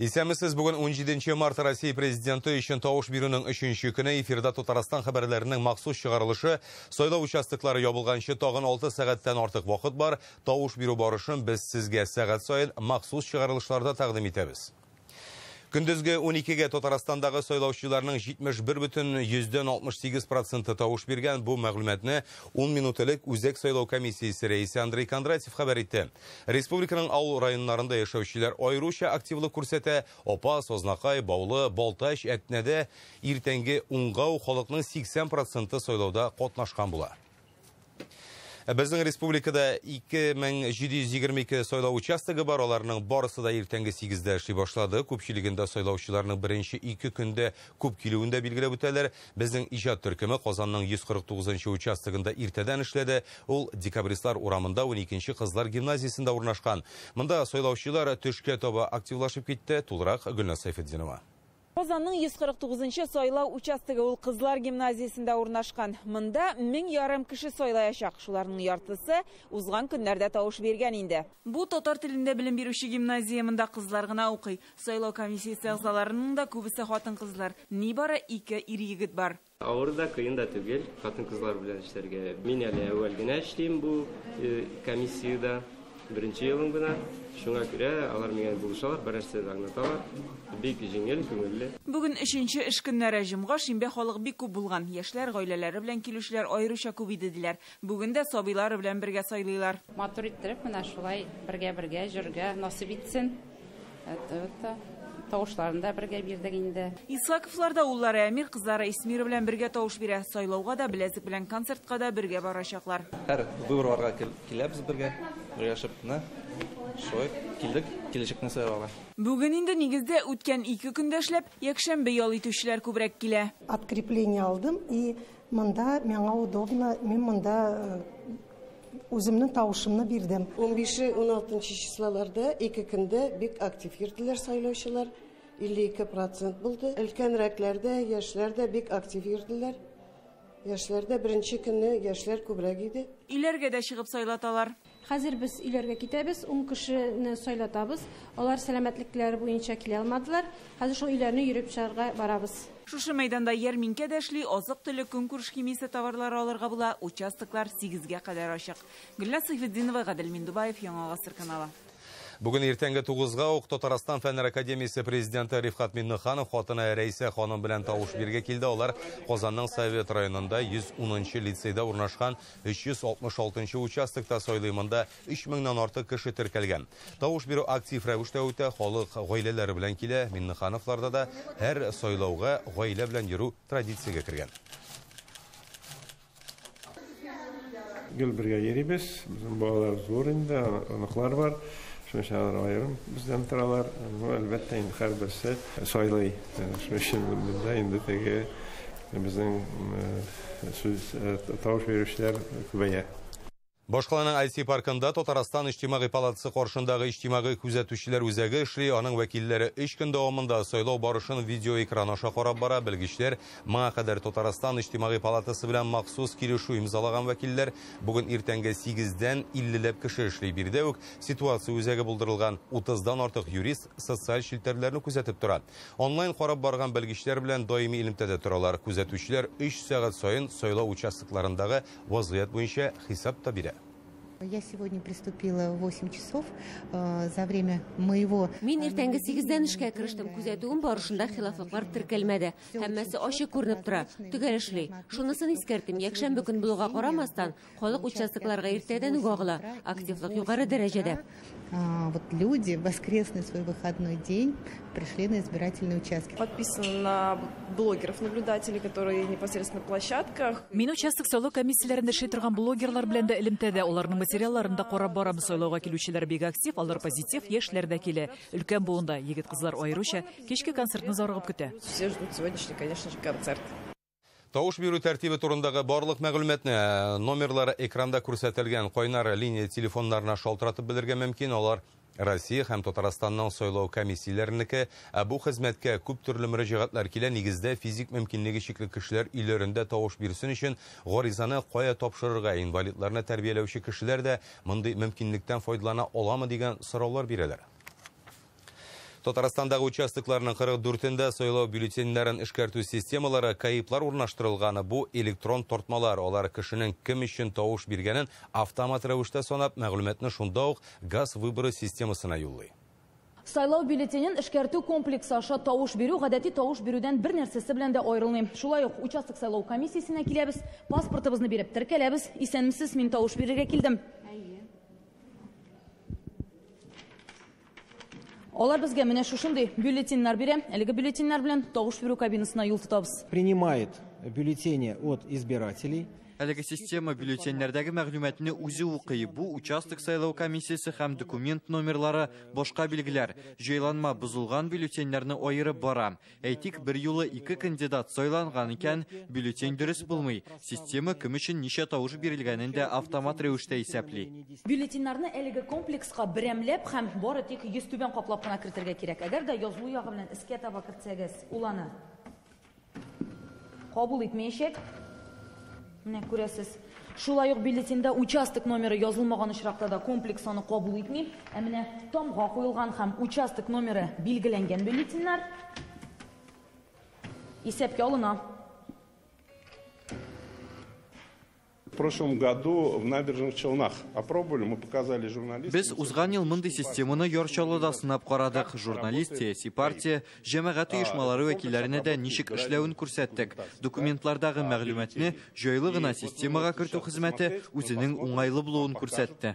Исәмісіз бүгін 17 март Россия президенті үшін тауыш беруінің 3-ші күні эфирда Татарстан хабарларының махсус шығарылышы, сойлау участоклары ябылғанша тағын 6 сағаттан артық вақыт бар. Тауыш беру барышын біз сізге сағат сайын махсус шығарылышларда тақдим етеміз. Күндізгі 12-ге Татарстандағы сойлаушыларының 71,68% тауыш берген. Бұл мәғлүмәтні 10 минутлық үзек сойлау комиссиясы рейсі Андрей Кондратьев хабар етті. Республиканың ауыл районларында яшаушылар айрыша активлық көрсетті. Опа, Сознақай, Баулы, Балташ, Әтнәде ертеңге ұңғау халықның 80% сойлауда қатнашқан бұла. Біздің республикада 2722 сойлау участығы бар, оларының барысы да ертеңгі 8-де эшли башлады. Көпшілігінде сойлаушыларының бірінші 2 күнде көп келуінде белгілеп өтелер. Біздің ижад түркімі Қозанның 149-ші участығында ертеден эшледі. Ол декабристлар урамында 12-ші қызлар гимназиясында орнашқан. Мұнда сойлаушылар төшке тобы активлашып кетті. Толырақ Гүлназ Сайфетдинова. Қозанның 149-ші сойлау участығы ол қызлар гимназиясында орнашқан. Мұнда 1000 кіші сойлаяшақ. Шуларның яртысы узған күнлерде тауыш берген инде. Бұл татар тілінде білім беруші гимназия мұнда қызлар ғына оқый. Сойлау комиссиясы ағзаларының да көбісі хатын қызлар. Не бары 2 ири егіт бар. Ауырда қиында түгел, хатын қызлар білен іштерге. Мен әлі әуелгіне іштейм бұл комиссияда. Бірінші елің бұна, шуңа күрі алар менен бұлышалар, бірәрсе аңнаталар, бек жеңел, көңілі. Бүгін 3-ші іш күннәрі жұмға шимбе халық бек көп болған. Яшлар, ғойлелері білен келушілер айрыша көп едіділер. Бүгін де собилары білен бірге сайлайлар. Матур еттіріп, мұна шулай бірге жүрге насып етсін. Тауышларында бірге бердік енді. Исаковларда уллары әмір қызлары Исмир білен бірге тауыш бере. Сайлауға да, білезік білен концертқа да бірге барашақлар. Әр выборларға келебіз бірге ашыпына. Шой, келешекні сайлауға. Бүгін енді негізде өткен 2 күнде эшләп, якшәмбе ял итүчеләр күбрәк килә. Открепление алдым и монда миңа удобно, мен монда өзімнің тауышымны бердім. 15-16 числоларда 2 күнде бик актив йөрделәр сайлаучылар. 52% булды. Өлкәнрәкләрдә, яшьләрдә бик актив йөрделәр. Яшьләрдә беренче көнне яшьләр күбрәк иде. Иләргә дә чыгып сайлаталар. Хәзер без иләргә китәбез, 10 кешене сайлатабыз. Алар сәламәтлекләре буенча килә алмадылар. Хәзер шул иләрне йөреп чыгарга барабыз. Шушы мәйданда ярминкә дәшли, азык-төлек көнкүреш химиясе товарлары алырга була. Участоклар 8-ге кадәр ачык. Гөлназ Сайфетдинова, Гадел Миндубаев, Яңа Гасыр каналы. Бүгін ертеңгі 9-ға ук Татарстан Фәннәр академиясы президенті Рифқат Минниханов хатыны Рәйсә ханым белән тауыш берге килде. Олар Казанның Совет районында 110-нчы лицейда урнашкан 366-нчы участокта сойлымында 3000-нан артык кеше теркәлгән. Тауыш бирү актив рәвештә үтә, халык гаиләләре белән килә. Миннихановларда да һәр сойлауга гаилә белән йөрү традициягә кергән. Гел бергә йөрибез. Безнең балалар зур инде, аныклар бар. Шуншалар айрым бізден тұралар, әлбәттә енді һәр берсе сайлай. Шуншын монда енді теге безнең тауыш берүчеләр күбәя. Башкаланың IT паркында Татарстан иҗтимагый палатасы каршындагы иҗтимагый күзәтүчеләр үзәге эшли, аның вәкилләре 3 көн дәвамында сайлау барышын видео экран аша карап бара. Белгечләр моңа кадәр Татарстан иҗтимагый палатасы белән махсус килешү имзалаган вәкилләр бүген иртәнге 8-дән 50ләп кеше эшли. Бирдә үк ситуация үзәге булдырылган 30-дан артык юрист социаль челтәрләрне күзәтеп тора. Онлайн карап барган белгечләр белән даими элемтәдә торалар. Күзәтүчеләр 3 сәгать саен сайлау участокларындагы вазгыять буенча хисап та бирә. Я сегодня приступила в 8 часов за время моего... Мин иртәнге 8-дән эшкә керештем. Күзәтүем барышында хилафлыклар теркәлмәде. Һәммәсе ачык күренеп тора. Төгәл эшли. Шунысын искәртим. Якшәмбе көн булуга карамастан, халык участокларга иртәдән үк агыла. Активлык югары дәрәҗәдә. Вот люди в воскресный свой выходной день пришли на избирательные участки. Подписан на блогеров, наблюдателей, которые непосредственно на площадках. Мин участок сайлау комиссияләрендә эшли торган блогерлар белән дә элемтәдә, аларның материалларында карап барабыз. Сайлауга килүчеләр бик актив, алар позитив, яшьләр дә килә. Өлкән буында егет-кызлар айрыша кичке концертны зарыгып көтә. Все ждут сегодняшний, конечно же, концерт. Тауыш бирү тәртибе турындагы барлык мәгълүматны номерлары экранда күрсәтелгән кайнар линия телефоннарына шалтыратып белергә мөмкин. Алар Россия һәм Татарстанның сайлау комиссияләренеке. Бу хезмәткә күп төрле мөрәҗәгатьләр килә. Нигездә физик мөмкинлеге чикле кешеләр өйләрендә тауыш бирсен өчен гаризаны кая тапшырырга, инвалидларны тәрбияләүче кешеләр дә мондый мөмкинлектән файдалана аламы дигән сораулар бирәләр. Татарстандагы участокларның 44-нде сайлау бюллетеннәрен эшкәртү системалары кайыплар урнаштырылганы. Бу электрон тартмалар. Алар кешенең кем өчен тавыш биргәнен автомат рәвештә санап, мәгълүматны шунда ук газ выборы системасына юллый. Сайлау бюллетенен эшкәртү комплексы аша тавыш бирү гадәти тавыш бирүдән бер нәрсәсе белән дә аерылмый. Шулай ук участок сайлау комиссиясенә киләбез, паспортыбызны биреп теркәләбез. Исәнмесез, мин тавыш бирергә килдем. Алар безгә менә шушындый бюллетеннар бирә. Әлеге бюллетеннар белән тавыш бирү кабинасына юл тотабыз. Принимает бюллетени от избирателей. Әлеге система бюллетеннәрдәге мәгълүматны үзе укый. Бу участок сайлау комиссиясе һәм документ номерлары башка билгеләр. Җайланма бузылган бюллетеннәрне аерып бара. Әйтик, бер юлы 2 кандидат сайланган икән, бюллетень дөрес булмый. Система кем өчен ничә тавыш бирелгәнен дә автомат рәвештә исәпли. Бюллетеннарны әлеге комплекска берәмләп һәм бары тик 100 түбән каплап кына кертергә кирәк. Әгәр дә язылу ягы белән искә таба кертсәгез, ул аны кабул итмәячәк. Менә күрәсез. Шулай ук бюллетендә участок номеры язылмаган очракта да комплекс аны кабул итми. Ә менә тамга куелган һәм участок номеры билгеләнгән бюллетеннар исәпкә алына. В прошлом году в Набережных Челнах опробовали, мы показали журналистам. Без узган ел мондый системаны Ярчалыда сынап карадык. Журналист, сәяси партия, җәмәгать оешмалары вәкилләренә дә ничек эшләвен күрсәттек. Документлардагы мәгълүматны җайлы гына системага кертү хезмәте үзенең уңайлы булуын күрсәтте.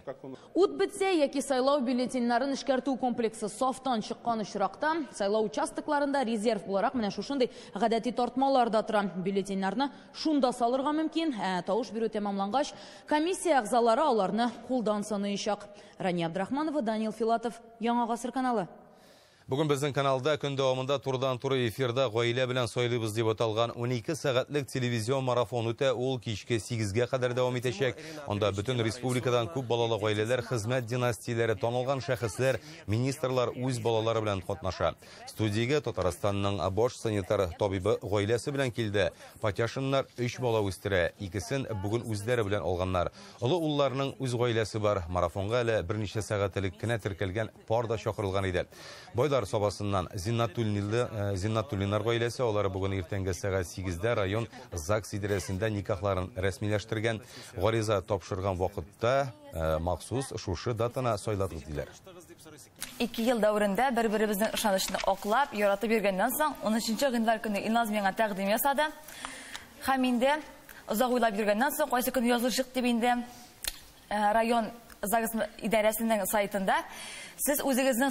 Ут бетсә яки сайлау бюллетеннарын эшкәртү комплексы сафтан чыккан очракта, сайлау участокларында резерв буларак менә шушындый гадәти тартмалар да тора. Бюллетеннарны шунда салырга мөмкин, тавыш бирү тамамлангач, комиссия әгъзалары аларны кулдан саныячак. Рания Абдрахманова, Данил Филатов, Яңа гасыр каналы. Бүген безнең каналда көн дәвамында турыдан-туры эфирда гаилә белән сайлыйбыз дип аталган 12 сәгатьлек телевизион марафон үтә, ул кичке 8-гә кадәр дәвам итәчәк. Анда бөтен республикадан күп балалы гаиләләр, хезмәт династияләре, танылган шәхесләр, министрлар үз балалары белән катнаша. Студиягә Татарстанның бош санитар табибы гаиләсе белән килде. Патяшиннар 3 бала үстерә, икесен бүген үзләре белән алганнар. Олы улларның үз гаиләсе бар. Марафонга әле берничә сәгатьлек кенә теркәлгән пар да чакырылган иде. Собасыннан Зиннатуллинар гаиләсе, алары бүген иртәнге сәгать 8-дә район ЗАГС идарәсендә никахларын рәсмиләштергән. Гариза тапшырган вакытта махсус шушы датаны сайладык диләр. 2 ел дәврендә бер-беребезнең ышанычны аклап, яратып йөргәннән соң 13 гыйнвар көне Илназ миңа тәкъдим ясады. Һәм инде озак уйлап йөргәннән соң кайсы көн язышык дип инде район ЗАГС идарәсенең сайтында сез үзегезнең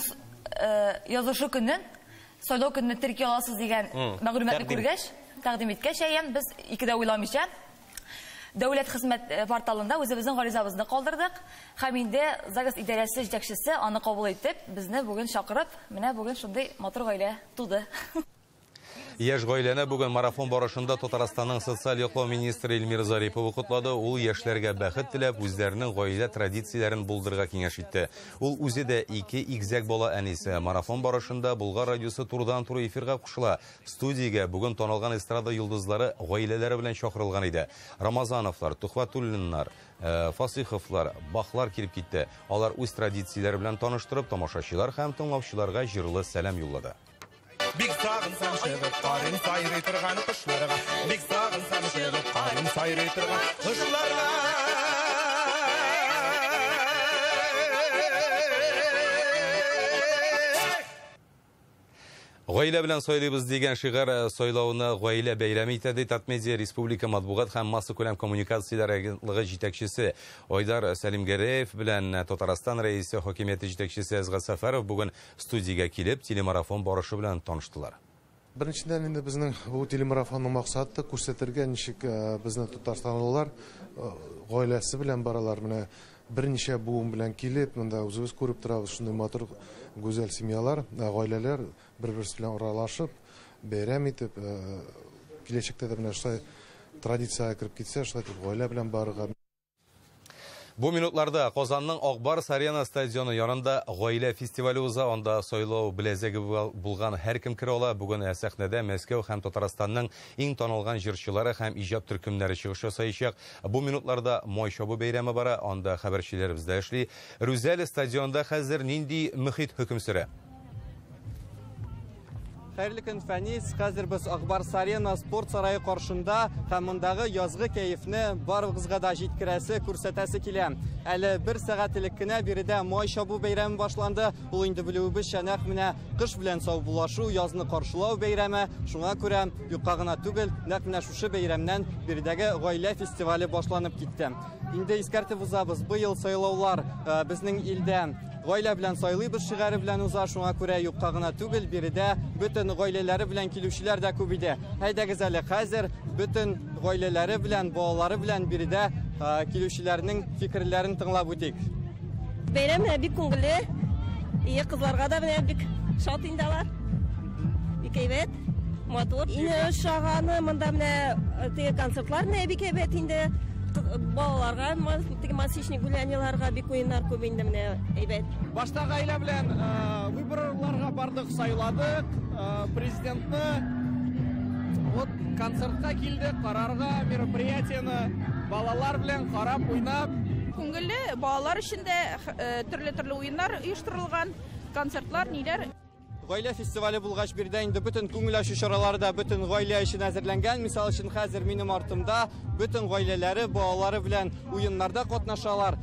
язышы көнен, сайлау көнне терки аласыз дигән мәгълүматны күргәч, тәкъдим иткәч, без 2дә уйламыйча дәүләт хезмәт порталында үзебезнең гаризабызны калдырдык. Һәм инде ЗАГС идарәсе җитәкчесе аны кабул итеп, безне бүген чакырып, менә бүген шундый матур гаилә туды. Яшь гаиләне бүген марафон барышында Татарстанның социаль яклау министры Илмир Зарипов котлады. Ул яшьләргә бәхет теләп, үзләренең гаилә традицияләрен булдырырга киңәш итте. Ул үзе дә 2 игезәк бала әнисе. Марафон барышында Болгар радиосы турыдан-туры эфирга кушыла. Студиягә бүген танылган эстрада йолдызлары гаиләләре белән чакырылган иде. Рамазановлар, Тухватуллиннар, Фасиховлар, Бахлар килеп китте. Алар үз традицияләре белән таныштырып, тамашачылар һәм тыңлаучыларга җырлы сәлам юллады. Бик сагынсам чыгып карын сайрый торган кышларга, бик сагынсам чыгып карын сайрый торган кышларга. Гаилә белән сайлыйбыз дигән шигар сайлауны гаилә бәйрәме итә, Татмедиа Республика матбугат һәм масса күләм коммуникацияләр агентлыгы җитәкчесе Айдар Сәлимгәрәев белән Татарстан рәисе хакимияте җитәкчесе Әзгат Сәфәров бүген студиягә килеп, телемарафон барышы белән таныштылар. Беренчедән инде безнең бу телемарафонның максаты күрсәтергә, ничек безнең татарстанлылар гаиләсе белән баралар. Менә берничә буын белән килеп, монда үзебез күреп торабыз, шундый матур гүзәл семьялар, гаиләләр бер-берсе белән аралашып, бәйрәм итеп, киләчәктә дә менә шулай традициягә кереп китсә, шулай гаилә белән барырга. Бу минутларда Казанның Акбарс арена стадионы янында гаилә фестивале уза. Анда сайлау беләзәге булган һәркем керә ала. Бүген сәхнәдә Мәскәү һәм Татарстанның иң танылган җырчылары һәм иҗат төркемнәре чыгыш ясаячак. Бу минутларда май чабу бәйрәме бара. Анда хәбәрчеләребез дә эшли. Рүзәл стадионда хәзер нинди мөхит хөкем сөрә? Xeyirli kün Fənis, хәзер biz Akbar Sarena sport sarayı qarşında hamındağı yazğı keyifni barımızga da jitkirəsi, kürsətəsi kiləm. Әлі bir сәғәтілік кінә беріде май шабу бәйрәмі башланды. Бұл инде білуібіз шәнәк менә қыш белән сау булашу, язны қаршылау бәйрәме. Шуңа күрә юкка гына түгел, нәкъ менә шушы бәйрәмнән биредәге гаилә фестивале башланып китте. Инде искәртеп узабыз, быел сайлаулар безнең илдә гаилә белән сайлыйбыз шигәре белән уза, шуңа күрә юкка гына түгел, биредә бөтен гаиләләре белән килүчеләр дә күп иде. Әйдәгез әле хәзер бөтен гаиләләре белән, балалары белән биредә килүчеләрнең фикерләрен тыңлап үтик. Бәйрәм бик күңелле, кызларга да бик шат индалар. Бик әйбәт, матур. Инде шаганы монда менә концертлар бик әйбәт инде. Балаларга, масичник гуляниларга бик уеннар күп инде менә әйбәт. Башта гаилә белән выборларга бардык, сайладык, президентны. Вот концертка килдек, карарга, мероприятияны балалар белән карап, уйнап. Күңелле, балалар өчен дә төрле уеннар оештырылган, концертлар, ниләр. Гаилә фестивале булгач биредә инде бөтен күңел ачу чаралары да бөтен гаилә өчен әзерләнгән. Мисал өчен хәзер минем артымда бөтен гаиләләре, балалары белән уеннарда катнашалар.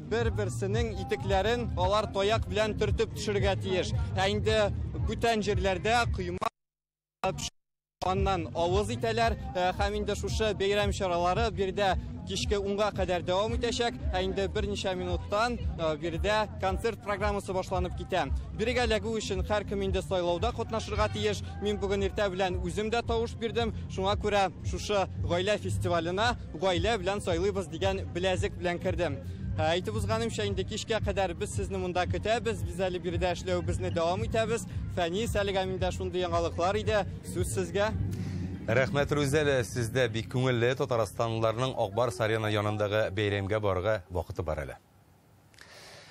Бер-берсенең итекләрен алар таяк белән төртеп төшергә тиеш. Инде бүтән җирләрдә кыйма аннан авыз итәләр. Һәм инде шушы бәйрәм чаралары биредә кичке 10-га кадәр дәвам итәчәк. Инде берничә минуттан биредә концерт программасы башланып китә. Бирегә эләгү өчен һәркем инде сайлауда катнашырга тиеш. Мин бүген иртә белән үзем дә тавыш бирдем. Шуңа күрә шушы гаилә фестиваленә гаилә белән сайлыйбыз дигән беләзек белән кирдем. Әйтеп узганымча, инде кичкә кадәр без сезне монда көтәбез. Без әле биредә эшләүебезне дәвам итәбез. Фәнис, әлегә миндә шундый яңалыклар иде. Сүз сезгә. Рәхмәт, Рүзәле, сездә бик күңелле Татарстанлыларның Акбар Сарена янындагы бәйрәмгә барырга вакыты бар әле.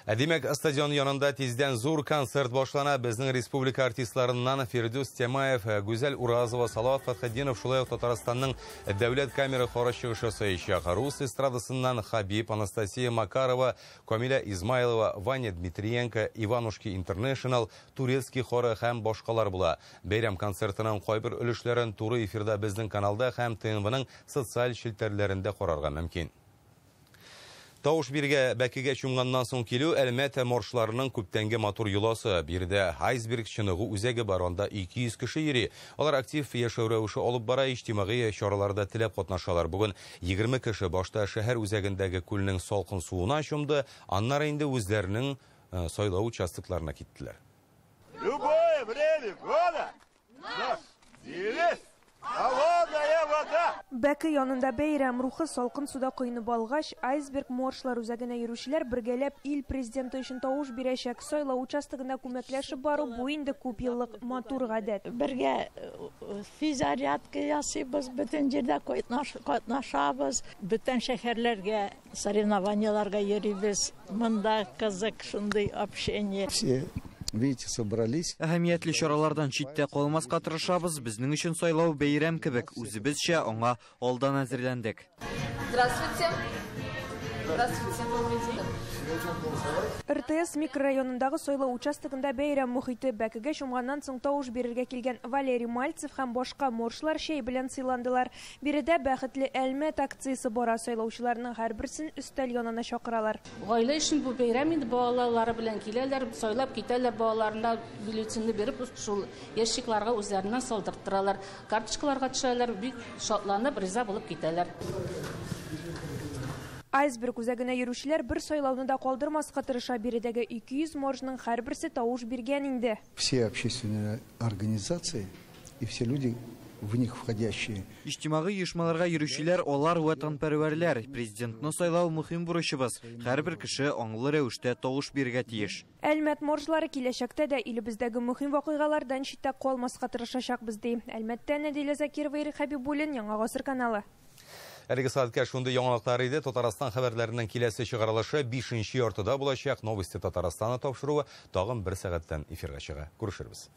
Димәк, стадион янында тиздән зур концерт башлана. Безнең республика артистларыннан Фирдус Темаев, Гүзәл Уразова, Салават Фатхетдинов, шулай ук Татарстанның дәүләт камера хоры чыгышы ясаячак. Рус эстрадасыннан Хабиб, Анастасия Макарова, Камиля Измайлова, Ваня Дмитриенко, Иванушки Интернешнл, турецкий хоры һәм башкалар була. Бәйрәм концертының кайбер өлешләрен туры эфирда безнең каналда һәм ТНВның социаль челтәрләрендә карарга мөмкин. Тавыш биргә бәкегә чумганнан соң килү Әлмәт маршларының күптәнге матур юласы. Бирдә айсберг чыныгы үзәге бар, анда 200 кеше йөри. Алар актив яшәү рәвеше алып бара, иҗтимагый чараларда теләп катнашалар. Бүген 20 кеше башта шәһәр үзәгендәге күлнең салкын суына чумды, аннары инде үзләренең сайлау участокларына киттеләр. Любое время года здесь холодная вода. Бәке янында бәйрәм рухы салкын суда коенып алгач, айсберг маршлар үзәгенә йөрүчеләр бергәләп ил президенты өчен тавыш бирәчәк. Сайлау участогына күмәкләшеп бару бу инде күп еллык матур гадәт. Бергә физарядка ясыйбыз, бөтен җирдә катнашабыз, бөтен шәһәрләргә, соревнованияларга йөрибез. Монда кызык шундый общение. Видите, собрались. Әһәмиятле чаралардан читтә калмаска тырышабыз. Безнең өчен сайлау бәйрәм кебек, үзебезчә аңа алдан әзерләндек. Здравствуйте. Здравствуйте. РТС микрорайонындагы сайлау участогында бәйрәм мөхите. Бәкегә чумганнан соң тавыш бирергә килгән Валерий Мальцев һәм башка маршлар шәй белән сыйландылар. Биредә бәхетле Әлмәт акциясе бара, сайлаучыларның һәрберсен өстәл янына чакыралар. Гаилә өчен бу бәйрәм инде, балалары белән киләләр, сайлап китәләр, балаларына бюллетеньне биреп, шул ящикларга үзләреннән салдырттыралар. Карточкаларга төшәләр, бик шатланып, риза булып китәләр. Айсберг үзәгенә йөрүчеләр бер сайлауны да калдырмаска тырыша. Биредәге 200 маршның һәрберсе тавыш биргән инде. Все общественные организации и все люди в них входящие. Иҗтимагый оешмаларга йөрүчеләр, алар ватанпәрвәрләр. Президентны сайлау мөһим бурычыбыз. Һәрбер кеше аңлы рәвештә тавыш бирергә тиеш. Әлмәт маршлары киләчәктә дә илебездәге мөһим вакыйгалардан читтә калмаска тырышачакбыз ди. Әлмәттән Нәдилә Закирова, Ирек Хәбибуллин, Яңа Гасыр каналы. Әлеге сәгатькә шундый яңалыклар иде. Татарстан хәбәрләренең киләсе чыгарылышы 5-нче яртыда булачак. Новости Татарстаны тапшыруы тагын 1 сәгатьтән эфирга чыга. Күрешербез.